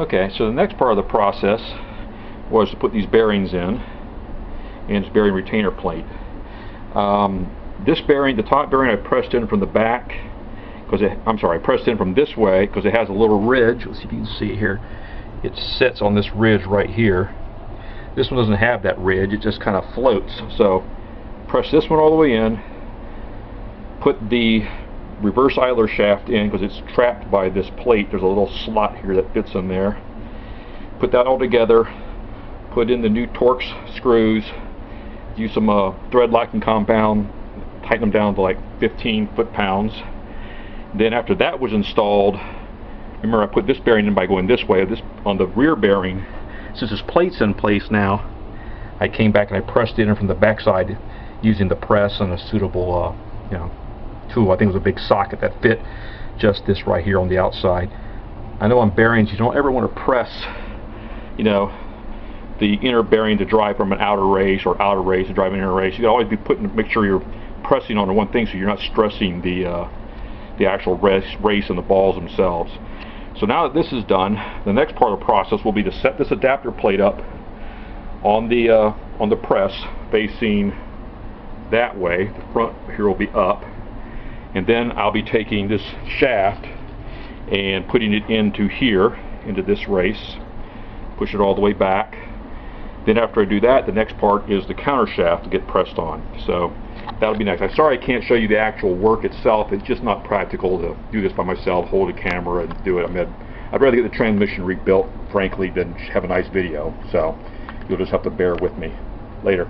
Okay, so the next part of the process was to put these bearings in, and this bearing retainer plate. This bearing, the top bearing, I pressed in from the back, because I pressed in from this way because it has a little ridge. Let's see if you can see here. It sits on this ridge right here. This one doesn't have that ridge, it just kind of floats. So press this one all the way in, put the reverse idler shaft in because it's trapped by this plate. There's a little slot here that fits in there. Put that all together, put in the new Torx screws, use some thread locking compound, tighten them down to like 15 foot-pounds. Then after that was installed, remember I put this bearing in by going this way. This on the rear bearing, since this plate's in place now, I came back and I pressed it in from the back side using the press and a suitable tool. I think it was a big socket that fit just this right here on the outside. I know on bearings you don't ever want to press, the inner bearing to drive from an outer race or outer race to drive an inner race. You gotta always be make sure you're pressing on the one thing so you're not stressing the actual race and the balls themselves. So now that this is done, the next part of the process will be to set this adapter plate up on the press facing that way. The front here will be up, and then I'll be taking this shaft and putting it into here, into this race, push it all the way back. Then after I do that, the next part is the counter shaft to get pressed on. So that'll be next. I'm sorry I can't show you the actual work itself. It's just not practical to do this by myself, hold a camera and do it. I'd rather get the transmission rebuilt, frankly, than have a nice video. So you'll just have to bear with me. Later.